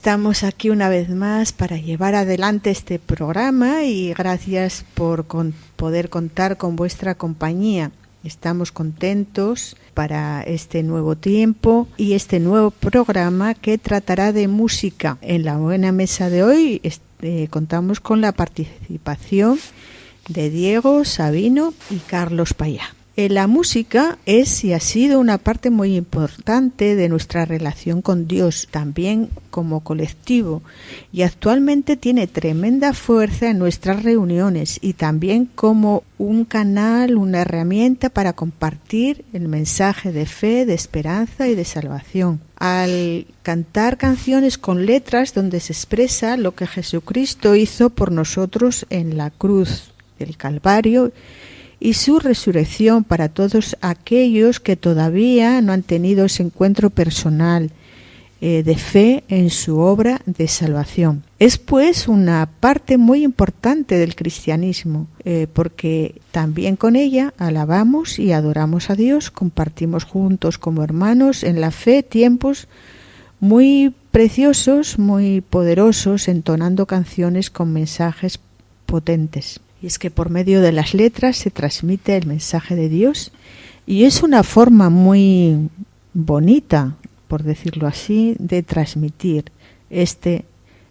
Estamos aquí una vez más para llevar adelante este programa y gracias por poder contar con vuestra compañía. Estamos contentos para este nuevo tiempo y este nuevo programa que tratará de música. En la buena mesa de hoy contamos con la participación de Diego, Sabino y Carlos Payá. La música es y ha sido una parte muy importante de nuestra relación con Dios, también como colectivo, y actualmente tiene tremenda fuerza en nuestras reuniones y también como un canal, una herramienta para compartir el mensaje de fe, de esperanza y de salvación. Al cantar canciones con letras donde se expresa lo que Jesucristo hizo por nosotros en la cruz del Calvario y su resurrección para todos aquellos que todavía no han tenido ese encuentro personal de fe en su obra de salvación. Es pues una parte muy importante del cristianismo, porque también con ella alabamos y adoramos a Dios, compartimos juntos como hermanos en la fe tiempos muy preciosos, muy poderosos, entonando canciones con mensajes potentes. Y es que por medio de las letras se transmite el mensaje de Dios y es una forma muy bonita, por decirlo así, de transmitir este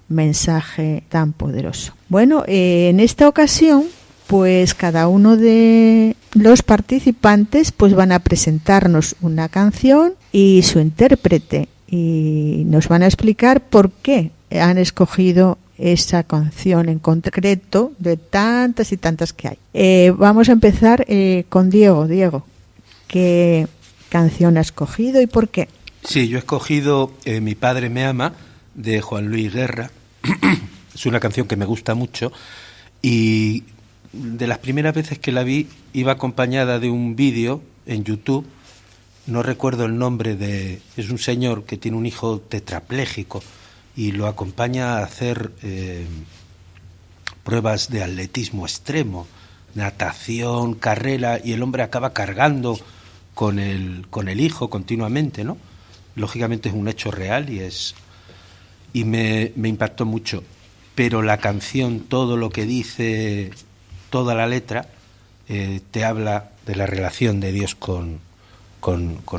mensaje tan poderoso. Bueno, en esta ocasión, pues cada uno de los participantes pues van a presentarnos una canción y su intérprete y nos van a explicar por qué han escogido esa canción en concreto de tantas y tantas que hay. Vamos a empezar con Diego. Diego, ¿qué canción has escogido y por qué? Sí, yo he escogido Mi padre me ama, de Juan Luis Guerra. Es una canción que me gusta mucho y de las primeras veces que la vi iba acompañada de un vídeo en YouTube. No recuerdo el nombre es un señor que tiene un hijo tetrapléjico y lo acompaña a hacer pruebas de atletismo extremo, natación, carrera, y el hombre acaba cargando con el hijo continuamente, ¿no? Lógicamente es un hecho real y me impactó mucho. Pero la canción, todo lo que dice, toda la letra, te habla de la relación de Dios con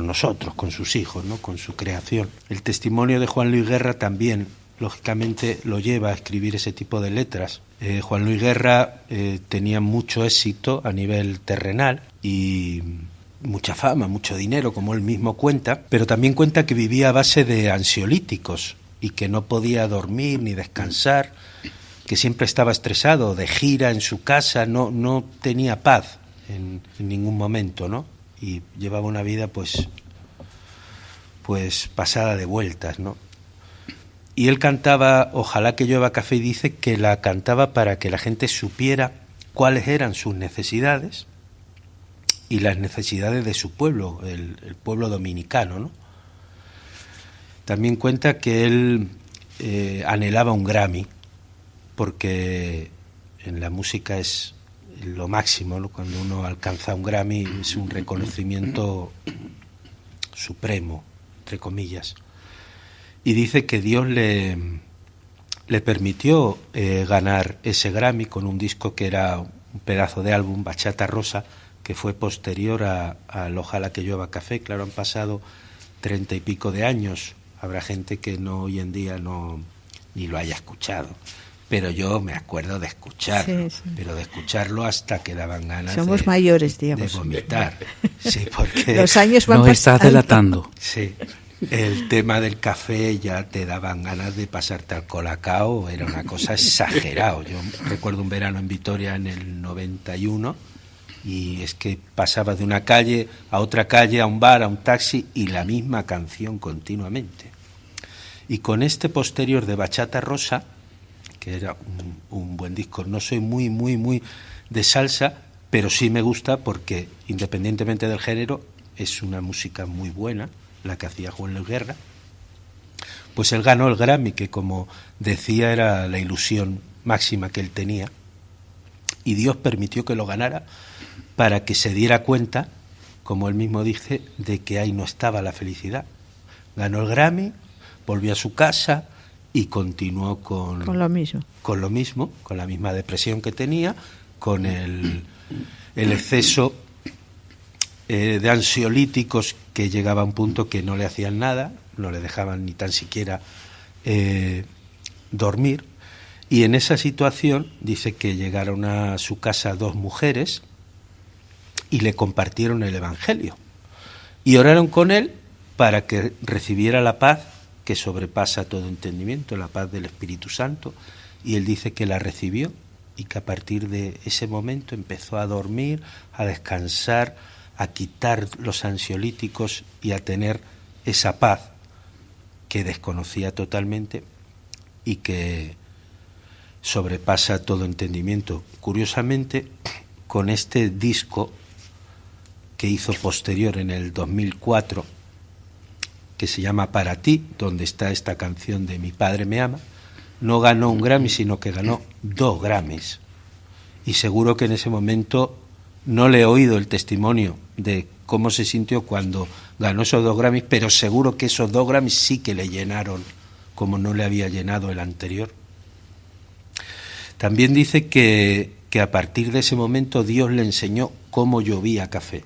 nosotros, con sus hijos, ¿no? Con su creación. El testimonio de Juan Luis Guerra también, lógicamente, lo lleva a escribir ese tipo de letras. Juan Luis Guerra tenía mucho éxito a nivel terrenal y mucha fama, mucho dinero, como él mismo cuenta, pero también cuenta que vivía a base de ansiolíticos y que no podía dormir ni descansar, que siempre estaba estresado, de gira en su casa, no tenía paz en ningún momento, ¿no? Y llevaba una vida pues pasada de vueltas, ¿no? Y él cantaba Ojalá que llueva café, y dice que la cantaba para que la gente supiera cuáles eran sus necesidades y las necesidades de su pueblo, el pueblo dominicano, ¿no? También cuenta que él anhelaba un Grammy, porque en la música es lo máximo, ¿no? Cuando uno alcanza un Grammy es un reconocimiento supremo, entre comillas. Y dice que Dios le permitió ganar ese Grammy con un disco que era un pedazo de álbum, Bachata Rosa, que fue posterior al Ojalá que llueva café. Claro, han pasado 30 y pico de años. Habrá gente que hoy en día ni lo haya escuchado. Pero yo me acuerdo de escucharlo, sí. Pero de escucharlo hasta que daban ganas. Somos mayores, digamos. De vomitar. Sí, porque los años van pasando. Nos estás delatando. Sí, el tema del café ya te daban ganas de pasarte al colacao, era una cosa exagerada. Yo recuerdo un verano en Vitoria en el 91 y es que pasaba de una calle, a un bar, a un taxi y la misma canción continuamente. Y con este posterior de Bachata Rosa, que era un buen disco. No soy muy de salsa, pero sí me gusta porque, independientemente del género, es una música muy buena, la que hacía Juan Luis Guerra. Pues él ganó el Grammy, que como decía era la ilusión máxima que él tenía, y Dios permitió que lo ganara para que se diera cuenta, como él mismo dice, de que ahí no estaba la felicidad. Ganó el Grammy, volvió a su casa y continuó con lo mismo. Con lo mismo, con la misma depresión que tenía, con el exceso de ansiolíticos que llegaba a un punto que no le hacían nada, no le dejaban ni tan siquiera dormir. Y en esa situación dice que llegaron a su casa 2 mujeres y le compartieron el Evangelio y oraron con él para que recibiera la paz que sobrepasa todo entendimiento, la paz del Espíritu Santo, y él dice que la recibió y que a partir de ese momento empezó a dormir, a descansar, a quitar los ansiolíticos y a tener esa paz que desconocía totalmente y que sobrepasa todo entendimiento. Curiosamente, con este disco que hizo posterior en el 2004, que se llama Para ti, donde está esta canción de Mi padre me ama, no ganó un Grammy, sino que ganó 2 Grammys. Y seguro que en ese momento no le he oído el testimonio de cómo se sintió cuando ganó esos 2 Grammys, pero seguro que esos 2 Grammys sí que le llenaron como no le había llenado el anterior. También dice que a partir de ese momento Dios le enseñó cómo llovía café.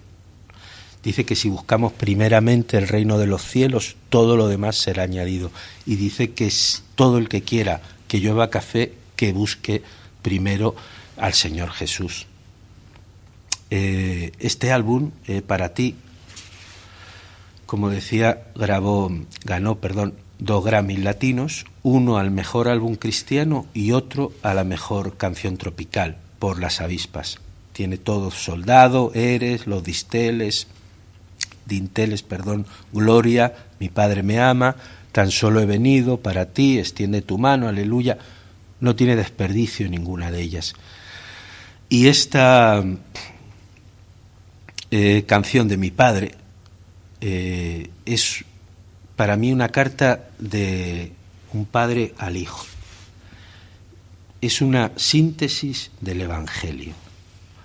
Dice que si buscamos primeramente el reino de los cielos, todo lo demás será añadido. Y dice que todo el que quiera que llueva café, que busque primero al Señor Jesús. Este álbum, Para ti, como decía, ganó 2 Grammys latinos, uno al mejor álbum cristiano y otro a la mejor canción tropical, por Las Avispas. Tiene todo: Soldado, Eres, Los Dinteles, Gloria, Mi padre me ama, Tan solo he venido, Para ti, Extiende tu mano, Aleluya. No tiene desperdicio ninguna de ellas. Y esta canción de Mi padre es para mí una carta de un padre al hijo. Es una síntesis del Evangelio.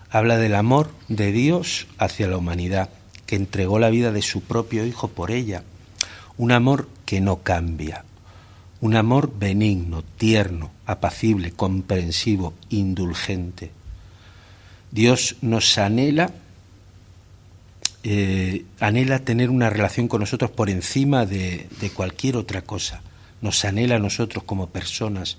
Habla del amor de Dios hacia la humanidad, que entregó la vida de su propio hijo por ella. Un amor que no cambia. Un amor benigno, tierno, apacible, comprensivo, indulgente. Dios nos anhela tener una relación con nosotros por encima de cualquier otra cosa. Nos anhela a nosotros como personas,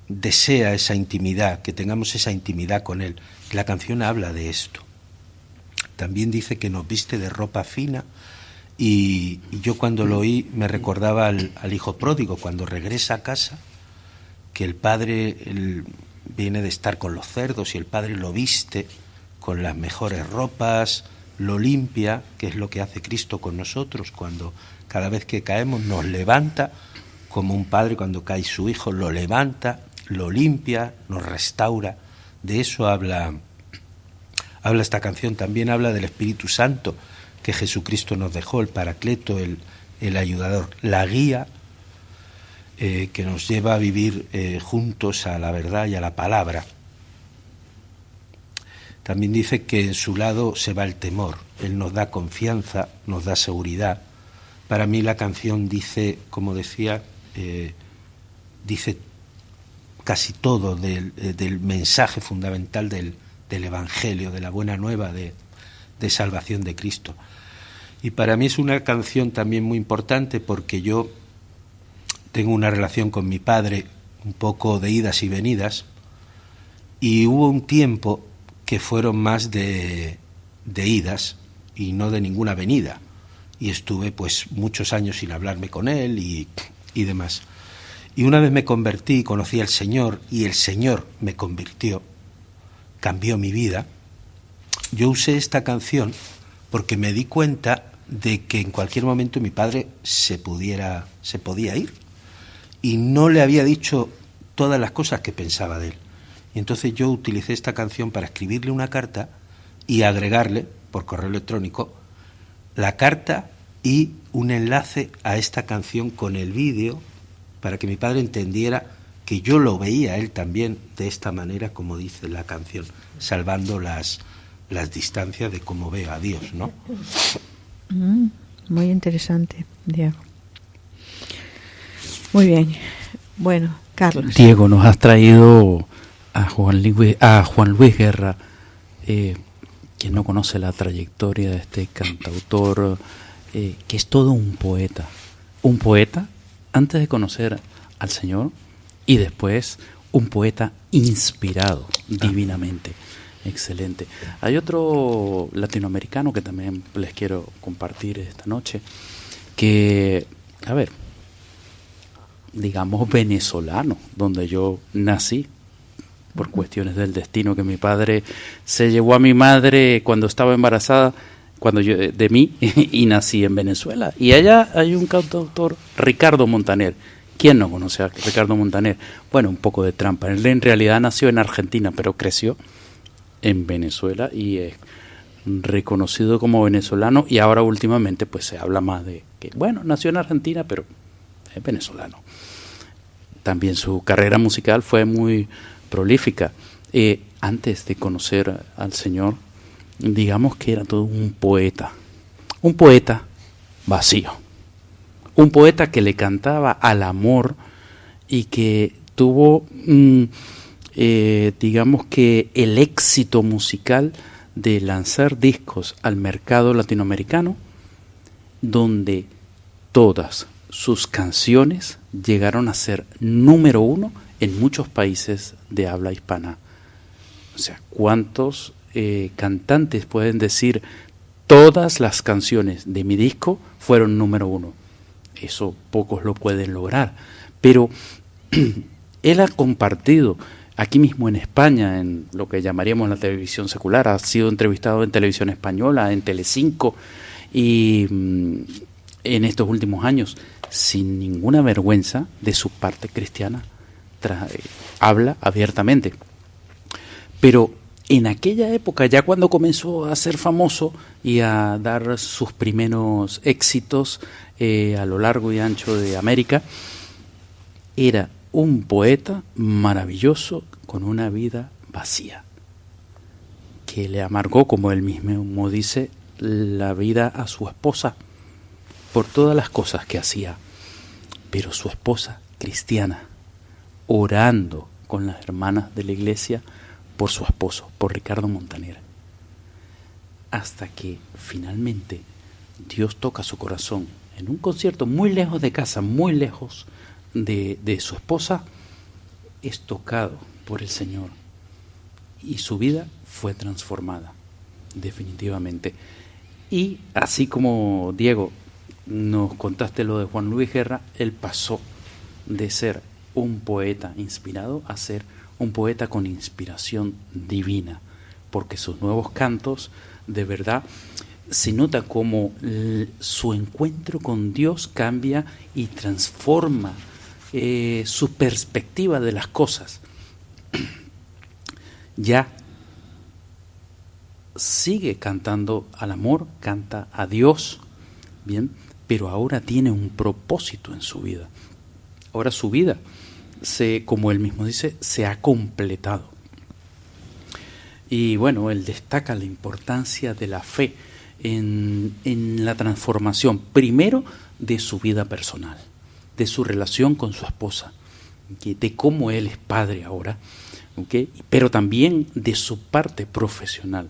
desea esa intimidad, que tengamos esa intimidad con Él. La canción habla de esto. También dice que nos viste de ropa fina, y yo cuando lo oí me recordaba al hijo pródigo, cuando regresa a casa, que el padre viene de estar con los cerdos y el padre lo viste con las mejores ropas, lo limpia, que es lo que hace Cristo con nosotros. Cuando cada vez que caemos nos levanta, como un padre cuando cae su hijo lo levanta, lo limpia, nos restaura. De eso habla esta canción. También habla del Espíritu Santo que Jesucristo nos dejó, el Paracleto, el ayudador, la guía que nos lleva a vivir juntos a la verdad y a la palabra. También dice que en su lado se va el temor. Él nos da confianza, nos da seguridad. Para mí la canción dice, como decía, dice casi todo del mensaje fundamental del Evangelio, de la buena nueva de salvación de Cristo. Y para mí es una canción también muy importante porque yo tengo una relación con mi padre un poco de idas y venidas, y hubo un tiempo que fueron más de idas y no de ninguna venida, y estuve pues muchos años sin hablarme con él y demás. Y una vez me convertí, conocí al Señor, y el Señor me convirtió, cambió mi vida. Yo usé esta canción porque me di cuenta de que en cualquier momento mi padre se podía ir, y no le había dicho todas las cosas que pensaba de él. Y entonces yo utilicé esta canción para escribirle una carta y agregarle por correo electrónico la carta y un enlace a esta canción con el vídeo, para que mi padre entendiera que yo lo veía a él también de esta manera, como dice la canción, salvando las distancias de cómo veo a Dios, ¿no? Muy interesante, Diego. Muy bien. Bueno, Carlos. Diego, nos has traído a Juan Luis Guerra. Quien no conoce la trayectoria de este cantautor, que es todo un poeta antes de conocer al Señor y después un poeta inspirado divinamente. Excelente. Hay otro latinoamericano que también les quiero compartir esta noche, que, a ver, digamos venezolano, donde yo nací, por cuestiones del destino, que mi padre se llevó a mi madre cuando estaba embarazada de mí y nací en Venezuela. Y allá hay un cantautor, Ricardo Montaner. ¿Quién no conoce a Ricardo Montaner? Bueno, un poco de trampa. Él en realidad nació en Argentina, pero creció en Venezuela y es reconocido como venezolano, y ahora últimamente pues se habla más de que, bueno, nació en Argentina, pero es venezolano. También su carrera musical fue muy prolífica. Antes de conocer al Señor, digamos que era todo un poeta vacío, un poeta que le cantaba al amor y que tuvo, digamos que el éxito musical de lanzar discos al mercado latinoamericano, donde todas sus canciones llegaron a ser número 1 en muchos países de habla hispana. O sea, ¿cuántos cantantes pueden decir todas las canciones de mi disco fueron número 1? Eso pocos lo pueden lograr. Pero él ha compartido aquí mismo en España, en lo que llamaríamos la televisión secular, ha sido entrevistado en televisión española, en Telecinco, y en estos últimos años, sin ninguna vergüenza de su parte cristiana, habla abiertamente. Pero en aquella época, ya cuando comenzó a ser famoso y a dar sus primeros éxitos a lo largo y ancho de América, era un poeta maravilloso con una vida vacía, que le amargó, como él mismo dice, la vida a su esposa por todas las cosas que hacía. Pero su esposa cristiana, orando con las hermanas de la iglesia por su esposo, por Ricardo Montaner, hasta que finalmente Dios toca su corazón en un concierto muy lejos de casa, muy lejos de su esposa, es tocado por el Señor y su vida fue transformada definitivamente. Y así como Diego nos contaste lo de Juan Luis Guerra, él pasó de ser un poeta inspirado a ser un poeta con inspiración divina, porque sus nuevos cantos, de verdad, se nota como su encuentro con Dios cambia y transforma su perspectiva de las cosas. Ya sigue cantando al amor, canta a Dios, bien, pero ahora tiene un propósito en su vida. Ahora su vida, como él mismo dice, se ha completado. Y bueno, él destaca la importancia de la fe en la transformación, primero de su vida personal, de su relación con su esposa, de cómo él es padre ahora, ¿okay? Pero también de su parte profesional,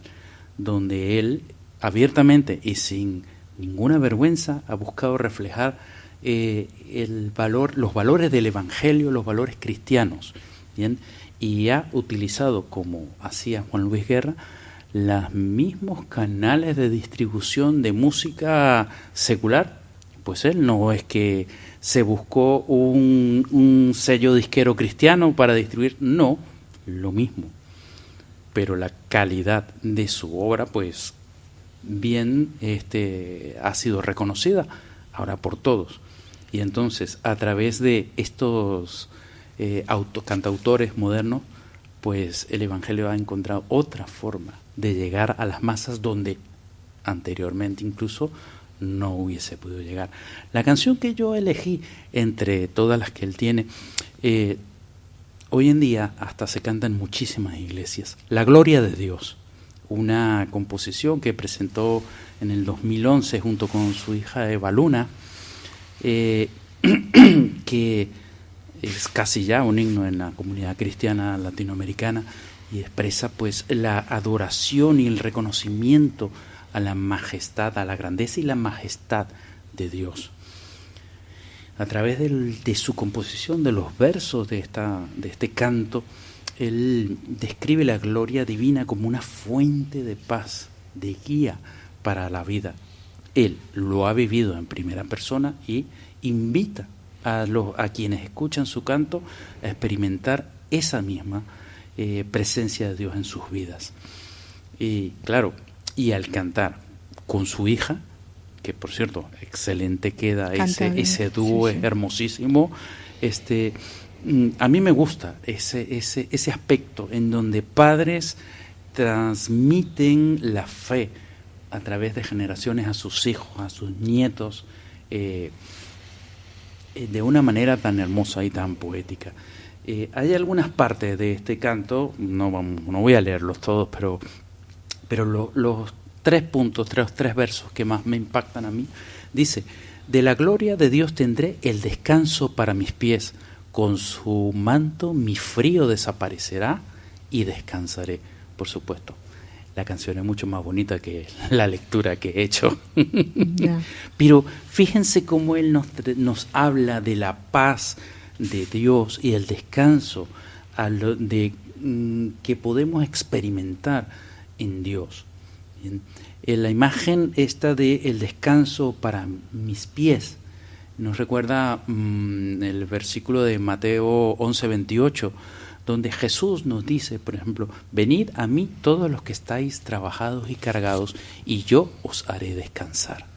donde él abiertamente y sin ninguna vergüenza ha buscado reflejar los valores del Evangelio, los valores cristianos, ¿bien? Y ha utilizado, como hacía Juan Luis Guerra, los mismos canales de distribución de música secular. Pues él no es que se buscó un sello disquero cristiano para distribuir, no, lo mismo. Pero la calidad de su obra, pues bien, ha sido reconocida ahora por todos. Y entonces, a través de estos cantautores modernos, pues el Evangelio ha encontrado otra forma de llegar a las masas donde anteriormente incluso no hubiese podido llegar. La canción que yo elegí entre todas las que él tiene, hoy en día hasta se canta en muchísimas iglesias, La Gloria de Dios, una composición que presentó en el 2011 junto con su hija Eva Luna, que es casi ya un himno en la comunidad cristiana latinoamericana y expresa pues la adoración y el reconocimiento a la majestad, a la grandeza y la majestad de Dios. A través de su composición, de los versos de este canto, él describe la gloria divina como una fuente de paz, de guía para la vida. Él lo ha vivido en primera persona y invita a quienes escuchan su canto a experimentar esa misma presencia de Dios en sus vidas. Y claro, y al cantar con su hija, que por cierto, excelente queda ese dúo, sí. Es hermosísimo. A mí me gusta ese aspecto en donde padres transmiten la fe a través de generaciones a sus hijos, a sus nietos, de una manera tan hermosa y tan poética. Hay algunas partes de este canto, no voy a leerlos todos, pero los 3 puntos, los 3 versos que más me impactan a mí, dice: de la gloria de Dios tendré el descanso para mis pies, con su manto mi frío desaparecerá y descansaré. Por supuesto, la canción es mucho más bonita que la lectura que he hecho. Yeah. Pero fíjense cómo él nos habla de la paz de Dios y el descanso que podemos experimentar en Dios. En la imagen esta de el descanso para mis pies nos recuerda el versículo de Mateo 11:28, donde Jesús nos dice, por ejemplo: venid a mí todos los que estáis trabajados y cargados, y yo os haré descansar.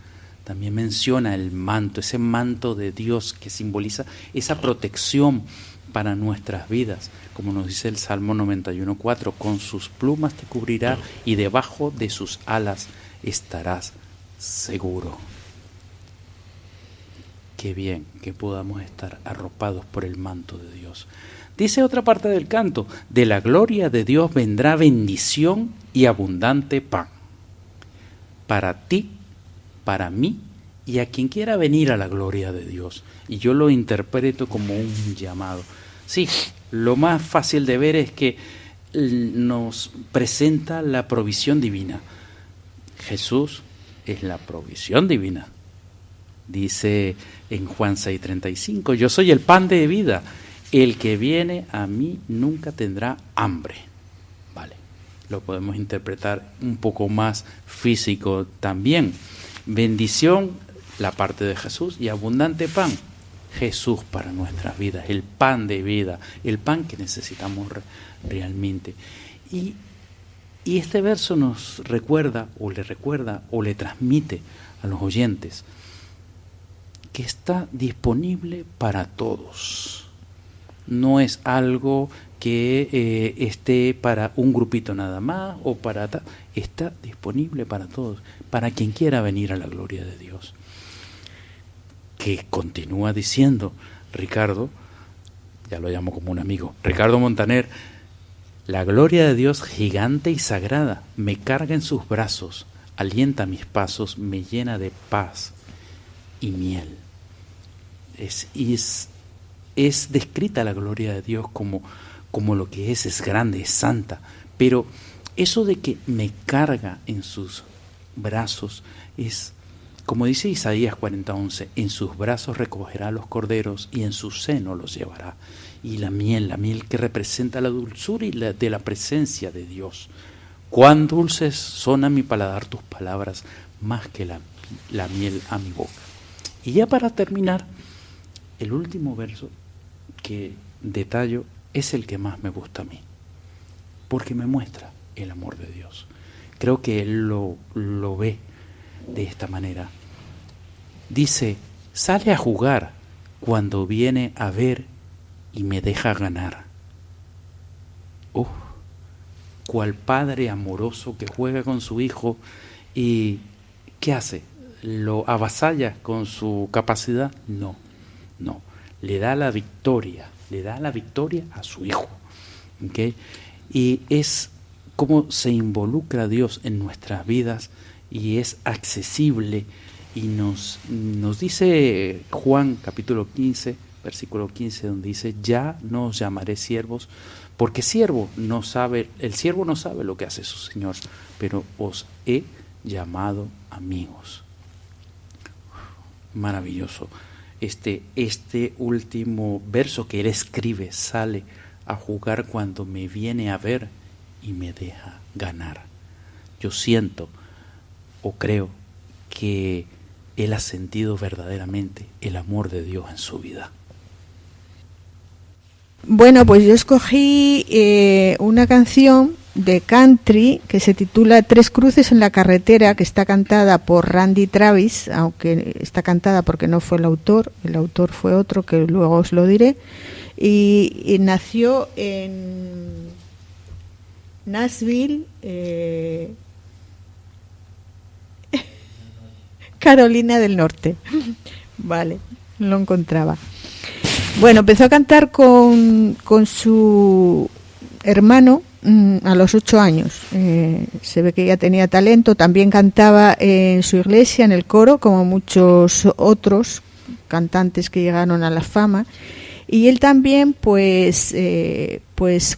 También menciona el manto, ese manto de Dios que simboliza esa protección para nuestras vidas, como nos dice el Salmo 91:4, con sus plumas te cubrirá y debajo de sus alas estarás seguro. Qué bien que podamos estar arropados por el manto de Dios. Dice otra parte del canto: de la gloria de Dios vendrá bendición y abundante pan. Para ti, para mí y a quien quiera venir a la gloria de Dios. Y yo lo interpreto como un llamado. Sí, lo más fácil de ver es que nos presenta la provisión divina. Jesús es la provisión divina. Dice en Juan 6:35, yo soy el pan de vida. El que viene a mí nunca tendrá hambre. Vale, lo podemos interpretar un poco más físico también. Bendición, la parte de Jesús, y abundante pan. Jesús para nuestras vidas, el pan de vida, el pan que necesitamos realmente. Y este verso nos recuerda o le transmite a los oyentes que está disponible para todos. No es algo que esté para un grupito nada más o para tal. Está disponible para todos, para quien quiera venir a la gloria de Dios. Que continúa diciendo Ricardo, ya lo llamo como un amigo, Ricardo Montaner: la gloria de Dios gigante y sagrada me carga en sus brazos, alienta mis pasos, me llena de paz y miel. Es descrita la gloria de Dios como lo que es grande, es santa, pero eso de que me carga en sus brazos es, como dice Isaías 40:11, en sus brazos recogerá los corderos y en su seno los llevará. Y la miel que representa la dulzura y de la presencia de Dios. Cuán dulces son a mi paladar tus palabras, más que la miel a mi boca. Y ya para terminar, el último verso que detallo es el que más me gusta a mí, porque me muestra el amor de Dios. Creo que Él lo ve de esta manera. Dice: sale a jugar cuando viene a ver y me deja ganar. Cual padre amoroso que juega con su hijo y ¿qué hace? ¿Lo avasalla con su capacidad? No, le da la victoria a su hijo. ¿Okay? Y es como se involucra Dios en nuestras vidas y es accesible Y nos dice Juan capítulo 15, versículo 15, donde dice: ya no os llamaré siervos, porque el siervo no sabe lo que hace su Señor, pero os he llamado amigos. Maravilloso. Este último verso que él escribe sale a jugar cuando me viene a ver y me deja ganar. Yo siento o creo que él ha sentido verdaderamente el amor de Dios en su vida. Bueno, pues yo escogí una canción de country que se titula Tres cruces en la carretera, que está cantada por Randy Travis, aunque está cantada porque no fue el autor fue otro que luego os lo diré, y nació en Nashville, Carolina del Norte. Vale, lo encontraba. Bueno, empezó a cantar con su hermano a los 8 años. Se ve que ya tenía talento. También cantaba en su iglesia, en el coro, como muchos otros cantantes que llegaron a la fama. Y él también pues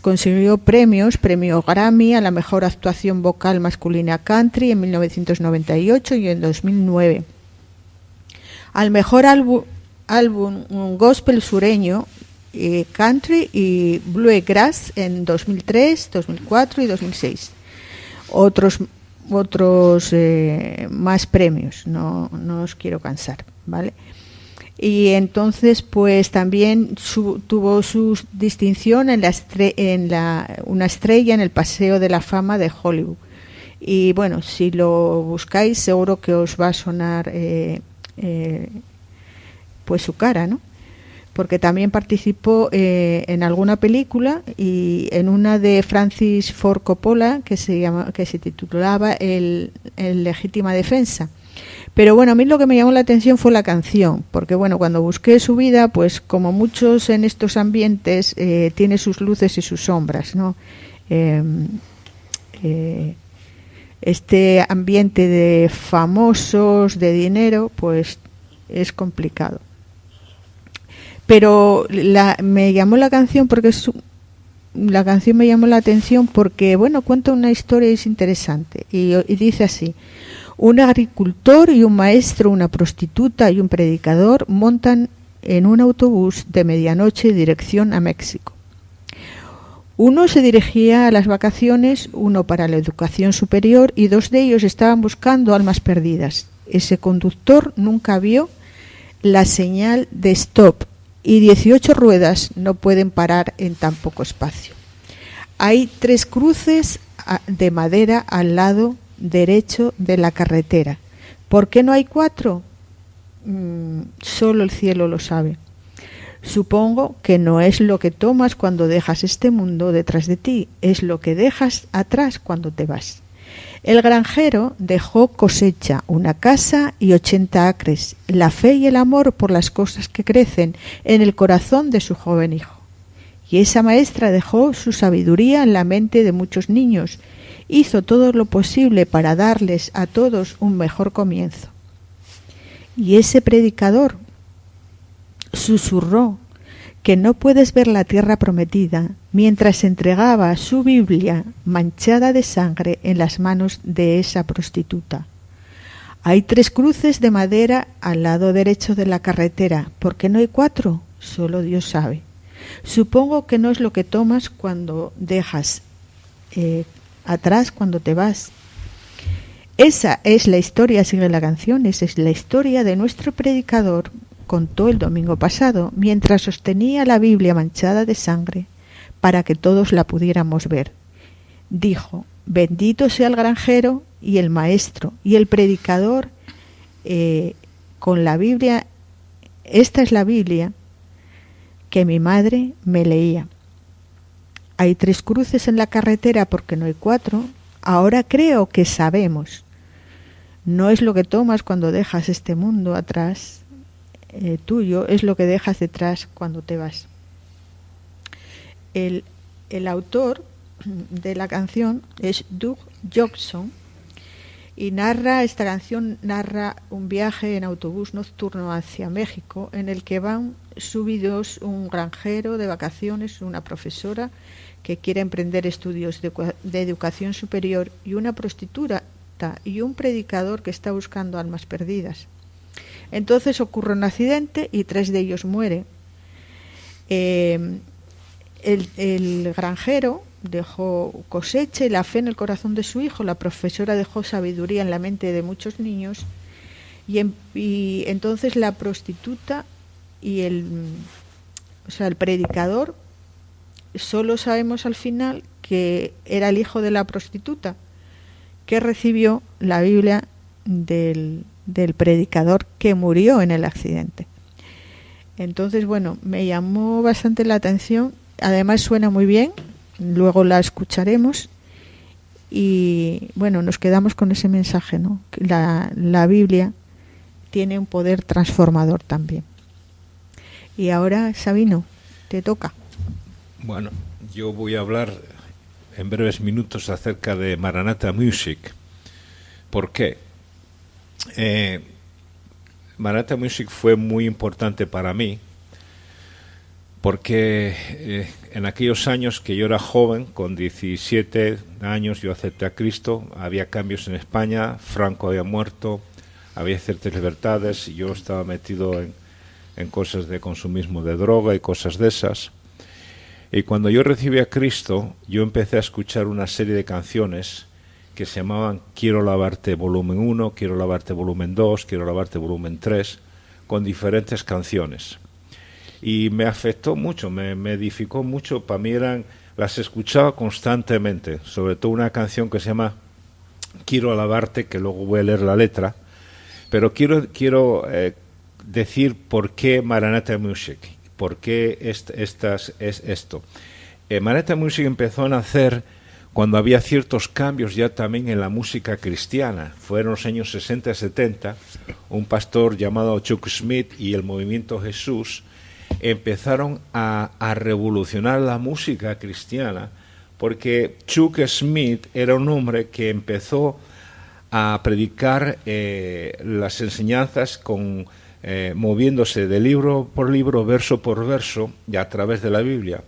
consiguió premio Grammy a la mejor actuación vocal masculina country en 1998 y en 2009. Al mejor álbum gospel sureño, country y bluegrass en 2003, 2004 y 2006. Otros más premios, no os quiero cansar, ¿vale? Y entonces pues también tuvo su distinción en una estrella en el Paseo de la Fama de Hollywood. Y bueno, si lo buscáis seguro que os va a sonar pues su cara, ¿no? Porque también participó en alguna película y en una de Francis Ford Coppola que se titulaba el Legítima Defensa. Pero bueno, a mí lo que me llamó la atención fue la canción, porque bueno, cuando busqué su vida, pues como muchos en estos ambientes, tiene sus luces y sus sombras, ¿no? Este ambiente de famosos, de dinero, pues es complicado. Pero me llamó la canción porque la canción me llamó la atención porque, bueno, cuenta una historia y es interesante. Y dice así: un agricultor y un maestro, una prostituta y un predicador montan en un autobús de medianoche en dirección a México. Uno se dirigía a las vacaciones, uno para la educación superior, y 2 de ellos estaban buscando almas perdidas. Ese conductor nunca vio la señal de stop y 18 ruedas no pueden parar en tan poco espacio. Hay 3 cruces de madera al lado derecho de la carretera. ¿Por qué no hay 4? Solo el cielo lo sabe. Supongo que no es lo que tomas cuando dejas este mundo detrás de ti, es lo que dejas atrás cuando te vas. El granjero dejó cosecha, una casa y 80 acres, la fe y el amor por las cosas que crecen en el corazón de su joven hijo. Y esa maestra dejó su sabiduría en la mente de muchos niños, hizo todo lo posible para darles a todos un mejor comienzo. Y ese predicador susurró que no puedes ver la tierra prometida mientras entregaba su Biblia manchada de sangre en las manos de esa prostituta. Hay 3 cruces de madera al lado derecho de la carretera. ¿Por qué no hay 4? Solo Dios sabe. Supongo que no es lo que tomas cuando dejas atrás cuando te vas. Esa es la historia, sigue la canción, esa es la historia de nuestro predicador. Contó el domingo pasado, mientras sostenía la Biblia manchada de sangre para que todos la pudiéramos ver. Dijo: bendito sea el granjero y el maestro y el predicador con la Biblia. Esta es la Biblia que mi madre me leía. Hay 3 cruces en la carretera porque no hay 4. Ahora creo que sabemos. No es lo que tomas cuando dejas este mundo atrás tuyo, es lo que dejas detrás cuando te vas. El autor de la canción es Doug Johnson Y esta canción narra un viaje en autobús nocturno hacia México en el que van subidos un granjero de vacaciones, una profesora que quiere emprender estudios de educación superior y una prostituta y un predicador que está buscando almas perdidas. Entonces ocurre un accidente y 3 de ellos mueren. El granjero dejó cosecha y la fe en el corazón de su hijo, la profesora dejó sabiduría en la mente de muchos niños y entonces la prostituta y el predicador, solo sabemos al final que era el hijo de la prostituta que recibió la Biblia del predicador que murió en el accidente. Entonces, bueno, me llamó bastante la atención, además suena muy bien. Luego la escucharemos y bueno, nos quedamos con ese mensaje, ¿no? La Biblia tiene un poder transformador también. Y ahora, Sabino, te toca. Bueno, yo voy a hablar en breves minutos acerca de Maranatha Music. ¿Por qué? Maranatha Music fue muy importante para mí porque en aquellos años que yo era joven, con 17 años yo acepté a Cristo, había cambios en España, Franco había muerto, había ciertas libertades y yo estaba metido en cosas de consumismo de droga y cosas de esas. Y cuando yo recibí a Cristo, yo empecé a escuchar una serie de canciones que se llamaban Quiero lavarte volumen 1, Quiero lavarte volumen 2, Quiero lavarte volumen 3, con diferentes canciones. Y me afectó mucho, me edificó mucho. Para mí las escuchaba constantemente, sobre todo una canción que se llama Quiero alabarte, que luego voy a leer la letra, pero quiero decir por qué Maranatha Music, por qué es esto. Maranatha Music empezó a nacer cuando había ciertos cambios ya también en la música cristiana. Fueron los años 60 y 70, un pastor llamado Chuck Smith y el Movimiento Jesús empezaron a revolucionar la música cristiana, porque Chuck Smith era un hombre que empezó a predicar las enseñanzas moviéndose de libro por libro, verso por verso, y a través de la Biblia.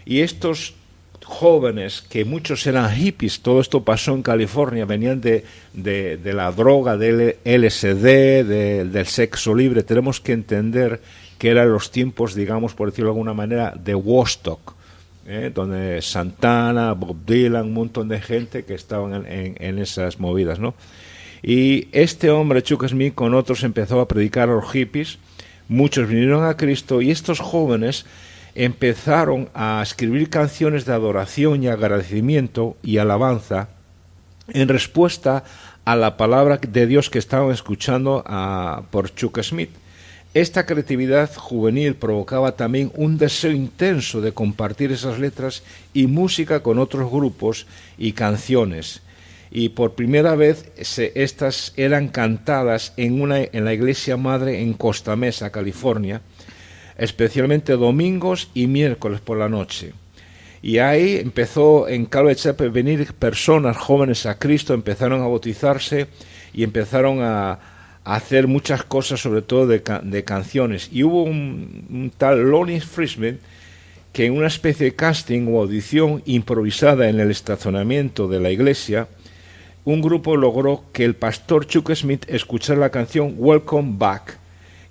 Y estos jóvenes, que muchos eran hippies, todo esto pasó en California, venían de la droga, del LSD, del sexo libre. Tenemos que entender que eran los tiempos, digamos, por decirlo de alguna manera, de Woodstock, donde Santana, Bob Dylan, un montón de gente que estaban en esas movidas, ¿no? Y este hombre, Chuck Smith, con otros empezó a predicar a los hippies, muchos vinieron a Cristo y estos jóvenes empezaron a escribir canciones de adoración y agradecimiento y alabanza en respuesta a la palabra de Dios que estaban escuchando por Chuck Smith. Esta creatividad juvenil provocaba también un deseo intenso de compartir esas letras y música con otros grupos y canciones. Y por primera vez estas eran cantadas en la iglesia madre en Costa Mesa, California, especialmente domingos y miércoles por la noche. Y ahí empezó en Calvary Chapel venir personas jóvenes a Cristo, empezaron a bautizarse y empezaron a hacer muchas cosas, sobre todo de canciones. Y hubo un tal Lonnie Frisbee que en una especie de casting o audición improvisada en el estacionamiento de la iglesia, un grupo logró que el pastor Chuck Smith escuchara la canción Welcome Back,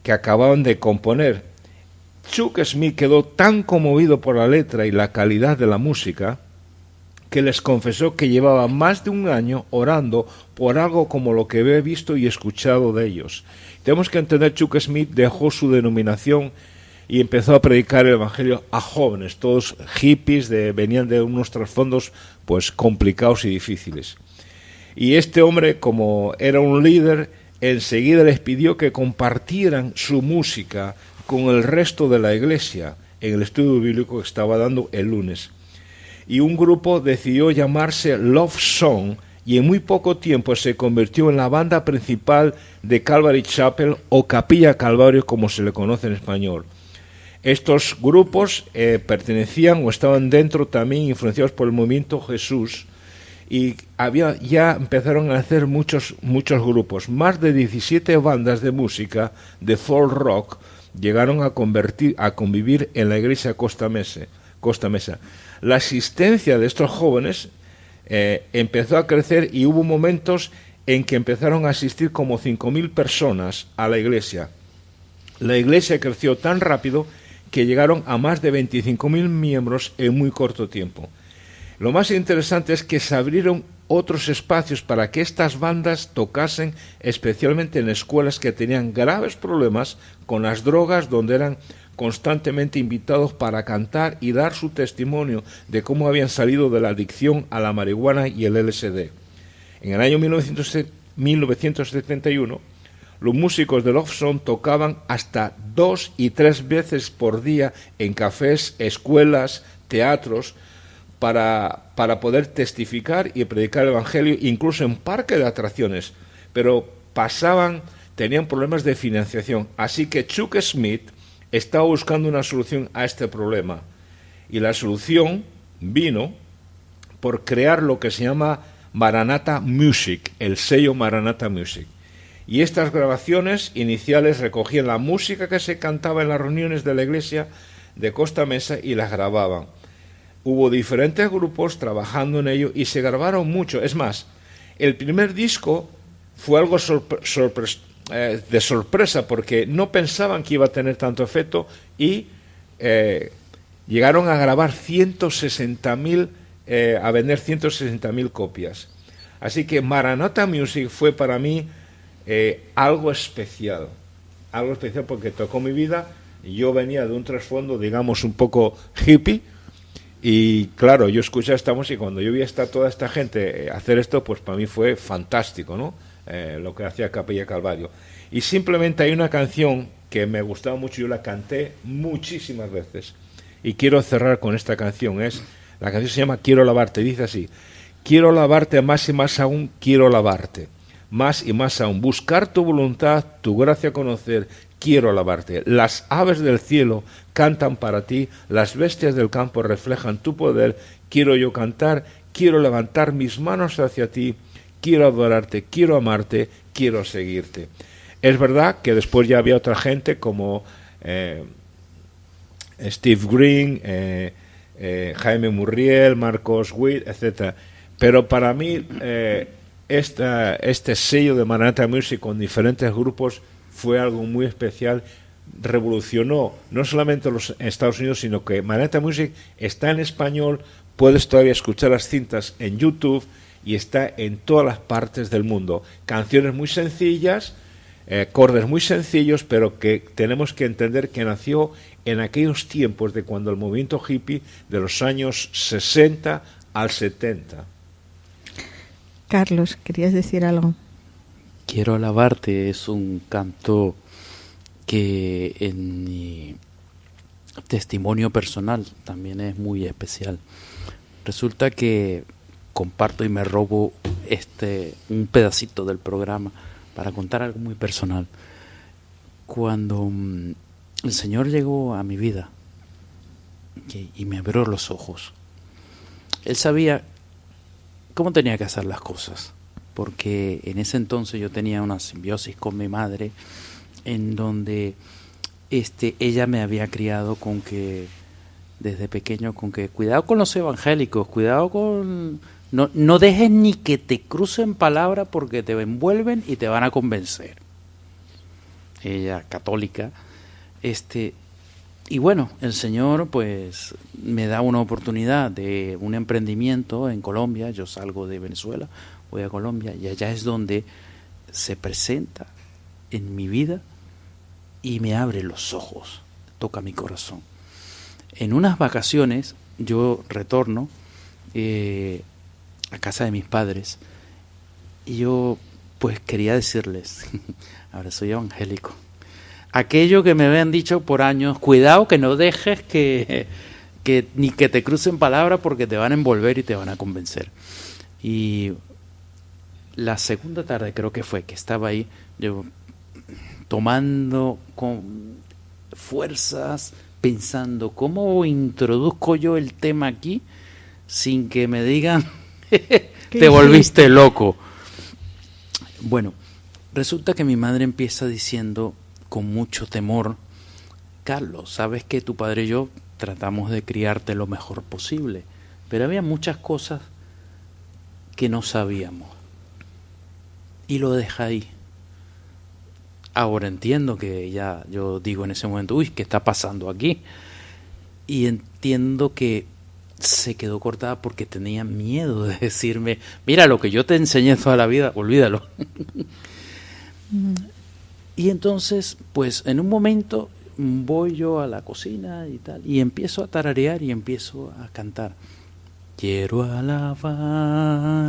que acababan de componer. Chuck Smith quedó tan conmovido por la letra y la calidad de la música que les confesó que llevaba más de un año orando por algo como lo que había visto y escuchado de ellos. Tenemos que entender, Chuck Smith dejó su denominación y empezó a predicar el evangelio a jóvenes, todos hippies, venían de unos trasfondos pues complicados y difíciles. Y este hombre, como era un líder, enseguida les pidió que compartieran su música con el resto de la iglesia en el estudio bíblico que estaba dando el lunes. Y un grupo decidió llamarse Love Song y en muy poco tiempo se convirtió en la banda principal de Calvary Chapel o Capilla Calvario, como se le conoce en español. Estos grupos pertenecían o estaban dentro también influenciados por el Movimiento Jesús y ya empezaron a hacer muchos grupos. Más de 17 bandas de música de folk rock llegaron a convivir en la iglesia Costa Mesa. La asistencia de estos jóvenes empezó a crecer y hubo momentos en que empezaron a asistir como 5.000 personas a la iglesia. La iglesia creció tan rápido que llegaron a más de 25.000 miembros en muy corto tiempo. Lo más interesante es que se abrieron otros espacios para que estas bandas tocasen, especialmente en escuelas que tenían graves problemas con las drogas, donde eran constantemente invitados para cantar y dar su testimonio de cómo habían salido de la adicción a la marihuana y el LSD. En el año 1971, los músicos de Love Song tocaban hasta 2 y 3 veces por día en cafés, escuelas, teatros, para poder testificar y predicar el Evangelio, incluso en parques de atracciones, pero tenían problemas de financiación. Así que Chuck Smith estaba buscando una solución a este problema, y la solución vino por crear lo que se llama Maranatha Music, el sello Maranatha Music. Y estas grabaciones iniciales recogían la música que se cantaba en las reuniones de la iglesia de Costa Mesa y las grababan. Hubo diferentes grupos trabajando en ello y se grabaron mucho. Es más, el primer disco fue algo de sorpresa, porque no pensaban que iba a tener tanto efecto, y llegaron a grabar a vender 160.000 copias. Así que Maranatha Music fue para mí algo especial porque tocó mi vida. Yo venía de un trasfondo, digamos, un poco hippie, y claro, yo escuché esta música y cuando yo vi toda esta gente hacer esto, pues para mí fue fantástico, ¿no? Lo que hacía Capilla Calvario. Y simplemente hay una canción que me gustaba mucho, yo la canté muchísimas veces, y quiero cerrar con esta canción. La canción se llama Quiero lavarte, dice así: quiero lavarte más y más aún, quiero lavarte más y más aún, buscar tu voluntad, tu gracia conocer, quiero lavarte. Las aves del cielo cantan para ti, las bestias del campo reflejan tu poder, quiero yo cantar, quiero levantar mis manos hacia ti, quiero adorarte, quiero amarte, quiero seguirte. Es verdad que después ya había otra gente como Steve Green, Jaime Murriel, Marcos Witt, etc. Pero para mí este sello de Maranatha Music con diferentes grupos fue algo muy especial. Revolucionó no solamente los Estados Unidos, sino que Maranatha Music está en español, puedes todavía escuchar las cintas en YouTube y está en todas las partes del mundo. Canciones muy sencillas, acordes muy sencillos, pero que tenemos que entender que nació en aquellos tiempos de cuando el movimiento hippie de los años 60 al 70. Carlos, ¿querías decir algo? Quiero alabarte es un canto que en mi testimonio personal también es muy especial. Resulta que comparto y me robo un pedacito del programa para contar algo muy personal. Cuando el Señor llegó a mi vida y me abrió los ojos, Él sabía cómo tenía que hacer las cosas, porque en ese entonces yo tenía una simbiosis con mi madre, en donde ella me había criado con que, desde pequeño, con que cuidado con los evangélicos, cuidado con... No dejes ni que te crucen palabras porque te envuelven y te van a convencer. Ella, católica, y bueno, el Señor pues me da una oportunidad de un emprendimiento en Colombia. Yo salgo de Venezuela, voy a Colombia y allá es donde se presenta en mi vida y me abre los ojos, toca mi corazón. En unas vacaciones yo retorno a casa de mis padres y yo pues quería decirles, ahora soy evangélico, aquello que me habían dicho por años: cuidado que no dejes que ni que te crucen palabras porque te van a envolver y te van a convencer. Y la segunda tarde creo que fue que estaba ahí yo tomando con fuerzas, pensando cómo introduzco yo el tema aquí sin que me digan te volviste loco. Bueno, resulta que mi madre empieza diciendo con mucho temor: Carlos, sabes que tu padre y yo tratamos de criarte lo mejor posible, pero había muchas cosas que no sabíamos. Y lo deja ahí. Ahora entiendo que ya, yo digo en ese momento, uy, ¿qué está pasando aquí? Y entiendo que se quedó cortada porque tenía miedo de decirme, mira, lo que yo te enseñé toda la vida, olvídalo. Y entonces, pues en un momento voy yo a la cocina y tal, y empiezo a tararear y empiezo a cantar. Quiero alabarte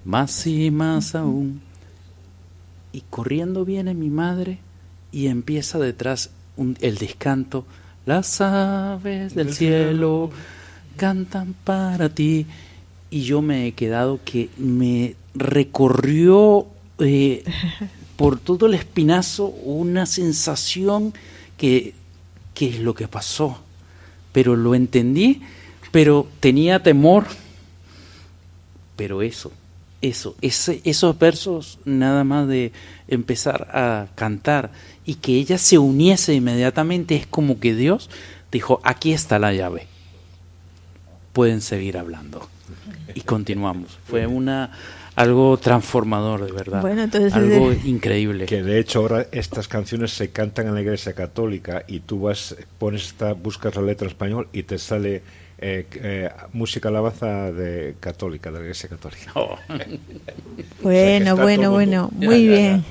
más y más aún. Y corriendo viene mi madre y empieza detrás el descanto. Las aves del cielo cantan para ti. Y yo me he quedado que me recorrió por todo el espinazo una sensación que es lo que pasó. Pero lo entendí, pero tenía temor. Pero esos versos, nada más de empezar a cantar y que ella se uniese inmediatamente, es como que Dios dijo, aquí está la llave, pueden seguir hablando. Y continuamos. Fue algo transformador, de verdad. Bueno, entonces, algo increíble. Que de hecho ahora estas canciones se cantan en la Iglesia Católica y tú buscas la letra en español y te sale música alabanza católica, de la Iglesia Católica. Oh. Bueno, muy bien.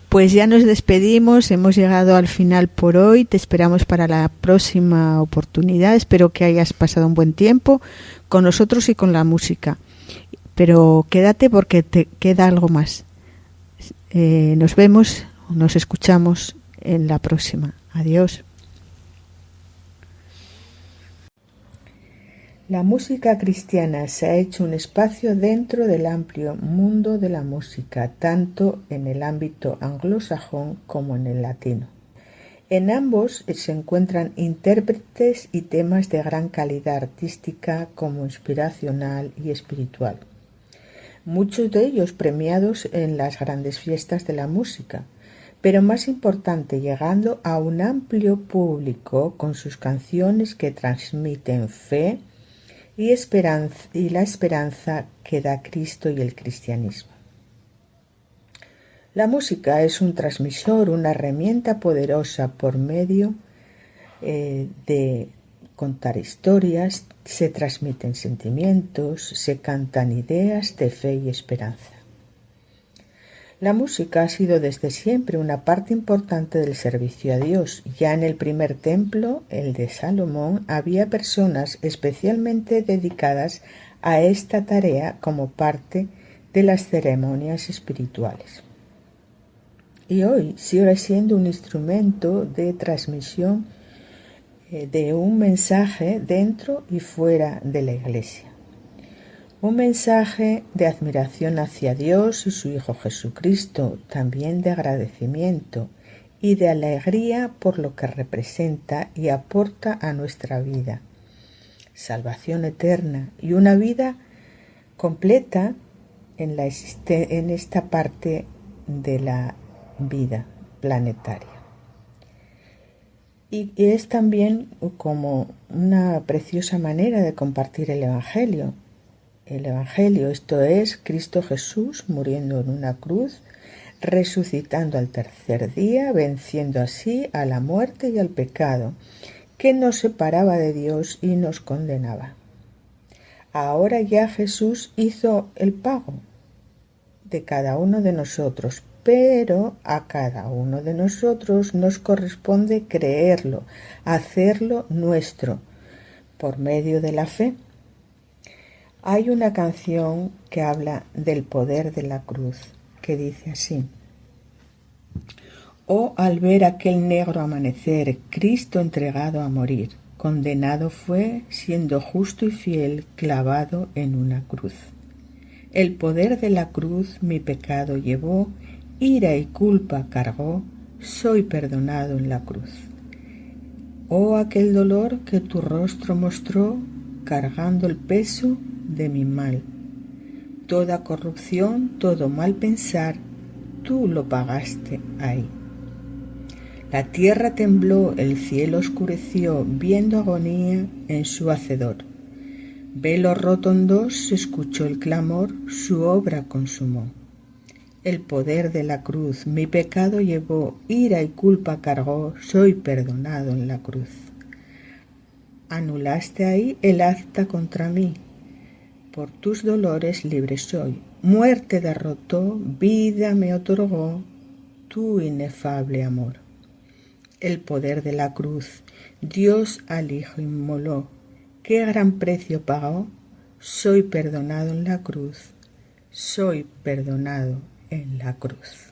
Pues ya nos despedimos, hemos llegado al final por hoy, te esperamos para la próxima oportunidad, espero que hayas pasado un buen tiempo con nosotros y con la música, pero quédate porque te queda algo más. Nos vemos, nos escuchamos en la próxima. Adiós. La música cristiana se ha hecho un espacio dentro del amplio mundo de la música, tanto en el ámbito anglosajón como en el latino. En ambos se encuentran intérpretes y temas de gran calidad artística como inspiracional y espiritual. Muchos de ellos premiados en las grandes fiestas de la música, pero más importante, llegando a un amplio público con sus canciones que transmiten fe y la esperanza que da Cristo y el cristianismo. La música es un transmisor, una herramienta poderosa por medio de contar historias, se transmiten sentimientos, se cantan ideas de fe y esperanza. La música ha sido desde siempre una parte importante del servicio a Dios. Ya en el primer templo, el de Salomón, había personas especialmente dedicadas a esta tarea como parte de las ceremonias espirituales. Y hoy sigue siendo un instrumento de transmisión de un mensaje dentro y fuera de la Iglesia. Un mensaje de admiración hacia Dios y su Hijo Jesucristo, también de agradecimiento y de alegría por lo que representa y aporta a nuestra vida. Salvación eterna y una vida completa en esta parte de la vida planetaria. Y es también como una preciosa manera de compartir el Evangelio. El Evangelio, esto es Cristo Jesús muriendo en una cruz, resucitando al tercer día, venciendo así a la muerte y al pecado, que nos separaba de Dios y nos condenaba. Ahora ya Jesús hizo el pago de cada uno de nosotros, pero a cada uno de nosotros nos corresponde creerlo, hacerlo nuestro, por medio de la fe. Hay una canción que habla del poder de la cruz, que dice así: Oh, al ver aquel negro amanecer, Cristo entregado a morir, condenado fue, siendo justo y fiel, clavado en una cruz. El poder de la cruz mi pecado llevó, ira y culpa cargó, soy perdonado en la cruz. Oh, aquel dolor que tu rostro mostró, cargando el peso de mi mal. Toda corrupción, todo mal pensar, tú lo pagaste ahí. La tierra tembló, el cielo oscureció, viendo agonía en su hacedor. Velo roto en dos, se escuchó el clamor, su obra consumó. El poder de la cruz mi pecado llevó, ira y culpa cargó, soy perdonado en la cruz. Anulaste ahí el acta contra mí, por tus dolores libre soy. Muerte derrotó, vida me otorgó, tu inefable amor. El poder de la cruz, Dios al Hijo inmoló, qué gran precio pagó, soy perdonado en la cruz, soy perdonado en la cruz.